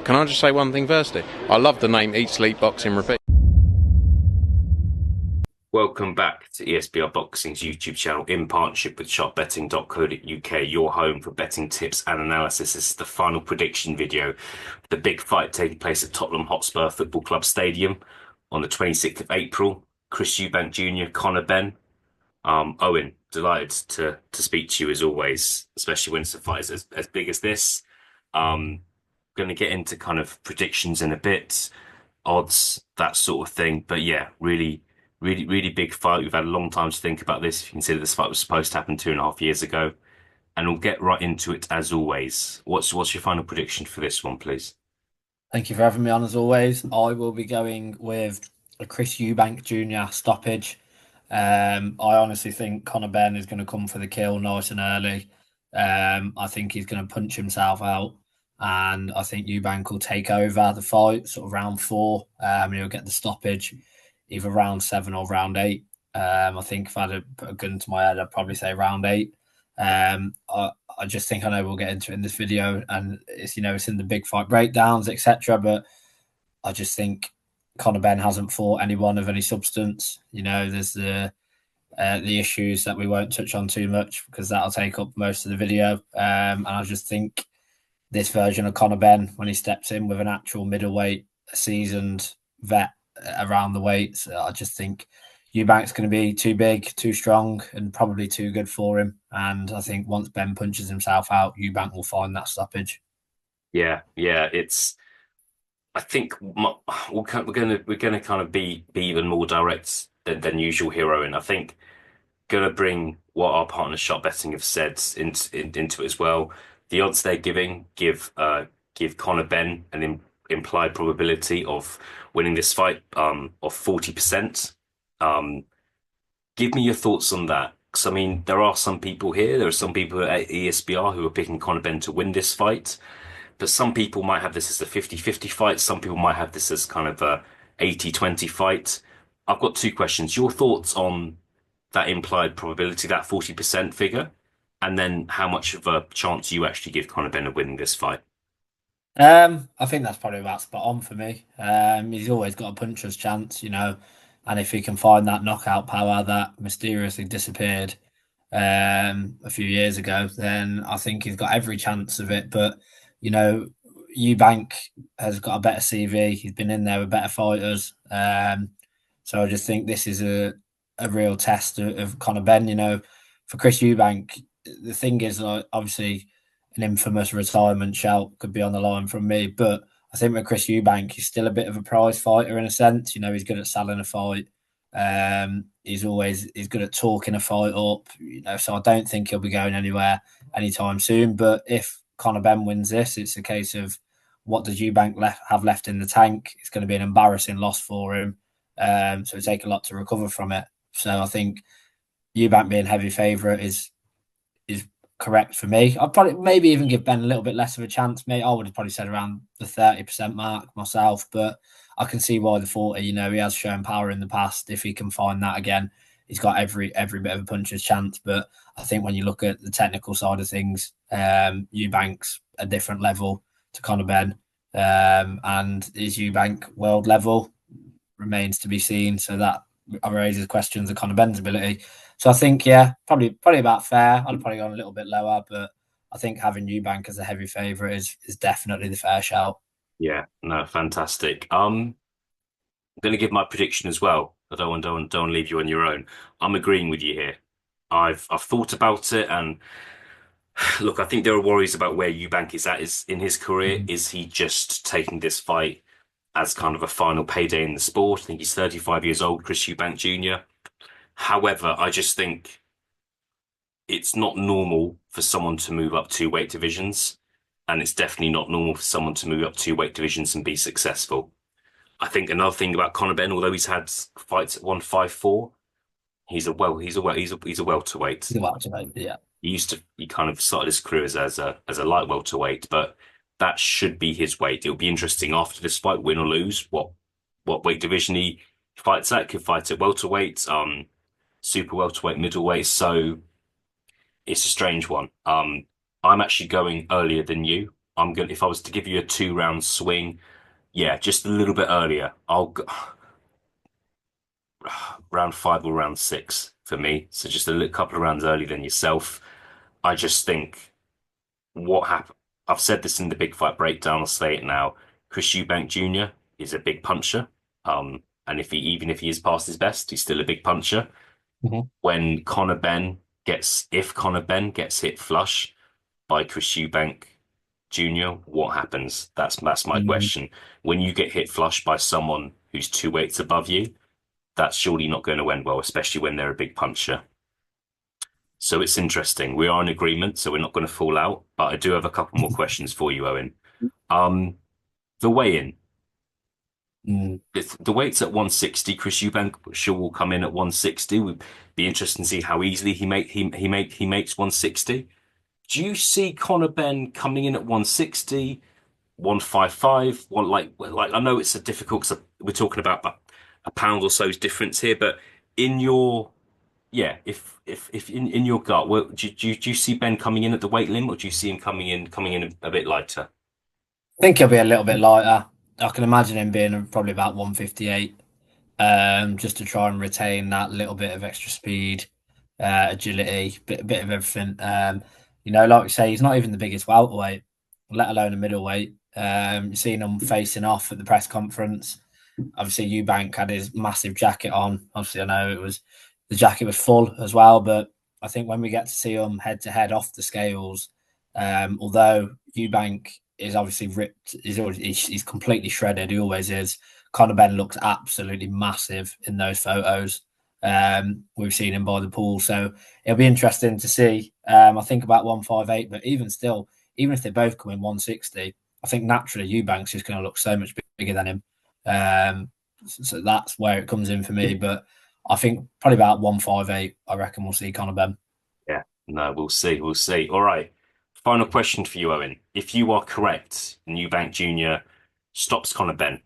Can I just say one thing firstly? I love the name Eat Sleep Boxing Repeat. Welcome back to ESBR Boxing's YouTube channel in partnership with shopbetting.co.uk, your home for betting tips and analysis. This is the final prediction video. The big fight taking place at Tottenham Hotspur Football Club Stadium on the 26th of April. Chris Eubank Jr., Conor Benn. Owen, delighted to speak to you as always, especially when it's a fight as big as this. Going to get into kind of predictions in a bit, odds, that sort of thing. But yeah, really big fight. We've had a long time to think about this. If you consider this fight was supposed to happen 2.5 years ago, and we'll get right into it as always. What's your final prediction for this one, please? Thank you for having me on as always. I will be going with a Chris Eubank Jr. stoppage. I honestly think Conor Benn is going to come for the kill nice and early. I think he's going to punch himself out, and I think Eubank will take over the fight, sort of round 4. He'll get the stoppage, either round 7 or round 8. I think if I had to put a gun to my head, I'd probably say round 8. I just think I know we'll get into it in this video, and it's it's in the big fight breakdowns, etc. But I just think Conor Benn hasn't fought anyone of any substance. There's the issues that we won't touch on too much because that'll take up most of the video. And I just think this version of Conor Benn, when he steps in with an actual middleweight, a seasoned vet around the weights, I just think Eubank's going to be too big, too strong, and probably too good for him. And I think once Ben punches himself out, Eubank will find that stoppage. Yeah, it's. I think we're gonna kind of be even more direct than usual here, and I think gonna bring what our partner Shot Betting have said into it as well. The odds they're giving give Conor Benn an implied probability of winning this fight of 40%. Give me your thoughts on that. Because I mean, there are some people here. There are some people at ESBR who are picking Conor Benn to win this fight. But some people might have this as a 50-50 fight. Some people might have this as kind of a 80-20 fight. I've got two questions. Your thoughts on that implied probability, that 40% figure, and then how much of a chance you actually give Conor Benn of winning this fight? I think that's probably about spot on for me. He's always got a puncher's chance, and if he can find that knockout power that mysteriously disappeared a few years ago, then I think he's got every chance of it. But Eubank has got a better CV. He's been in there with better fighters. So I just think this is a real test of Conor Benn. For Chris Eubank, the thing is, like, obviously an infamous retirement shout could be on the line from me, but I think with Chris Eubank, he's still a bit of a prize fighter in a sense. He's good at selling a fight. He's good at talking a fight up. So I don't think he'll be going anywhere anytime soon. But if Conor Benn wins this, it's a case of what does Eubank have left in the tank? It's going to be an embarrassing loss for him. So it'll take a lot to recover from it. So I think Eubank being heavy favourite is correct for me. I'd probably maybe even give Ben a little bit less of a chance. Mate, I would have probably said around the 30% mark myself, but I can see why the 40. He has shown power in the past. If he can find that again, he's got every bit of a puncher's chance. But I think when you look at the technical side of things, Eubank's a different level to Conor Benn, and is Eubank world level remains to be seen. So that raises questions of Conor Benn's ability. So I think, yeah, probably about fair. I'd probably gone a little bit lower, but I think having Eubank as a heavy favourite is definitely the fair shout. Yeah, no, fantastic. I'm going to give my prediction as well. I don't want to leave you on your own. I'm agreeing with you here. I've thought about it, and look, I think there are worries about where Eubank is in his career. Mm. Is he just taking this fight as kind of a final payday in the sport? I think he's 35 years old, Chris Eubank Jr. However, I just think it's not normal for someone to move up 2 weight divisions, and it's definitely not normal for someone to move up 2 weight divisions and be successful. I think another thing about Conor Benn, although he's had fights at 154, he's a welterweight. He's a welterweight, yeah. He kind of started his career as a light welterweight, but that should be his weight. It'll be interesting after this fight, win or lose, what weight division he fights at. Could fight at welterweight, super welterweight, middleweight. So it's a strange one. I'm actually going earlier than you. if I was to give you a 2 round swing, yeah, just a little bit earlier. I'll go round 5 or round 6 for me. So just a little, couple of rounds earlier than yourself. I just think what happened. I've said this in the big fight breakdown. I'll say it now. Chris Eubank Jr. is a big puncher. And even if he is past his best, he's still a big puncher. Mhm. When if Conor Benn gets hit flush by Chris Eubank Jr., what happens? That's my Mm. question. When you get hit flush by someone who's 2 weights above you, that's surely not going to end well, especially when they're a big puncher. So it's interesting. We are in agreement, so we're not going to fall out. But I do have a couple more questions for you, Owen. Um, the weigh-in. Mm. The weight's at 160. Chris Eubank sure will come in at 160. Would be interesting to see how easily he makes 160. Do you see Conor Benn coming in at 160, 155? Like I know it's a difficult because we're talking about a pound or so's difference here, but in your yeah, if in your gut, do you see Ben coming in at the weight limit, or do you see him coming in a bit lighter? I think he'll be a little bit lighter. I can imagine him being probably about 158, just to try and retain that little bit of extra speed, agility, bit of everything. Like you say, he's not even the biggest welterweight, let alone a middleweight. You've seen him facing off at the press conference. Obviously, Eubank had his massive jacket on. Obviously, I know the jacket was full as well, but I think when we get to see him head to head off the scales, although Eubank is obviously ripped, he's completely shredded. He always is. Conor Benn looks absolutely massive in those photos. We've seen him by the pool, so it'll be interesting to see. I think about 158, but even still, even if they both come in 160, I think naturally Eubank's just going to look so much bigger than him. So that's where it comes in for me. But I think probably about 158, I reckon we'll see Conor Benn. Yeah, no, we'll see. We'll see. All right. Final question for you, Owen. If you are correct, Eubank Jr. stops Conor Benn,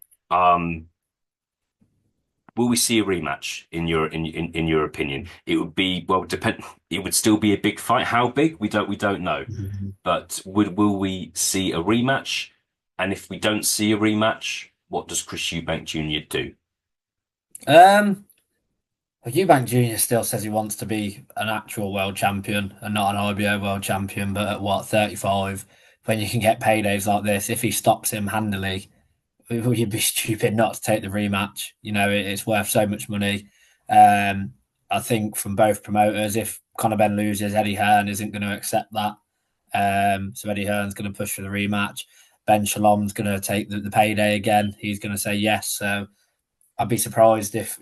will we see a rematch in your opinion? It would be well depend. It would still be a big fight. How big? We don't know. But will we see a rematch? And if we don't see a rematch, what does Chris Eubank Jr. do? Um, Eubank Jr. still says he wants to be an actual world champion and not an IBO world champion. But at what 35, when you can get paydays like this, if he stops him handily, you'd be stupid not to take the rematch. It's worth so much money. I think from both promoters, if Conor Benn loses, Eddie Hearn isn't going to accept that. So Eddie Hearn's going to push for the rematch. Ben Shalom's going to take the payday again. He's going to say yes. So I'd be surprised if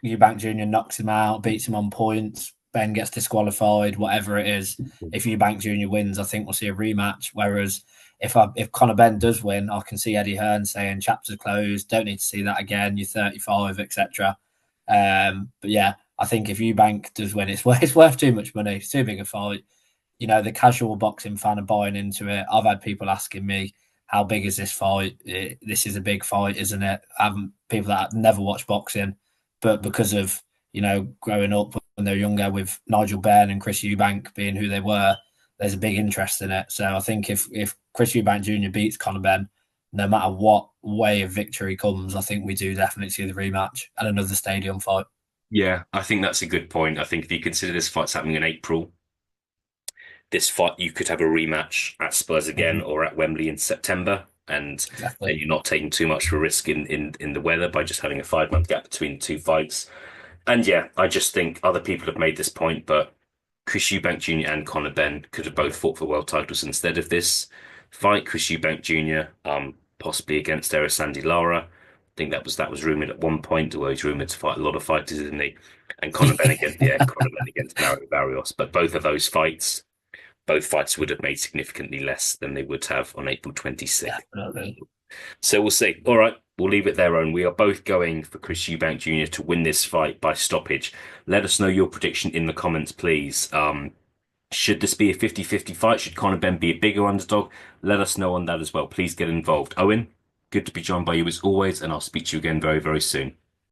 Eubank Jr. knocks him out, beats him on points, Ben gets disqualified, whatever it is. If Eubank Jr. wins, I think we'll see a rematch. Whereas if Conor Benn does win, I can see Eddie Hearn saying chapters closed, don't need to see that again. You're 35, etc. But yeah, I think if Eubank does win, it's worth too much money. It's too big a fight. The casual boxing fan are buying into it. I've had people asking me, how big is this fight? This is a big fight, isn't it? People that have never watched boxing, but because of growing up when they're younger with Nigel Benn and Chris Eubank being who they were, there's a big interest in it. So I think if Chris Eubank Jr. beats Conor Benn, no matter what way of victory comes, I think we do definitely see the rematch and another stadium fight. Yeah, I think that's a good point. I think if you consider this fight's happening in April, this fight you could have a rematch at Spurs again Mhm. or at Wembley in September, and Exactly. then you're not taking too much of a risk in the weather by just having a 5 month gap between the two fights. And yeah, I just think other people have made this point, but Chris Eubank Jr. and Conor Benn could have both fought for world titles instead of this fight. Chris Eubank Jr. Possibly against Sandy Lara. I think that was rumored at one point, although he's rumored to fight a lot of fighters, isn't he? And Conor Benn against Mario Barrios. But both fights would have made significantly less than they would have on April 26th. Definitely. So we'll see. All right, we'll leave it there, Owen. We are both going for Chris Eubank Jr. to win this fight by stoppage. Let us know your prediction in the comments, please. Should this be a 50-50 fight? Should Conor Benn be a bigger underdog? Let us know on that as well. Please get involved. Owen, good to be joined by you as always, and I'll speak to you again very, very soon.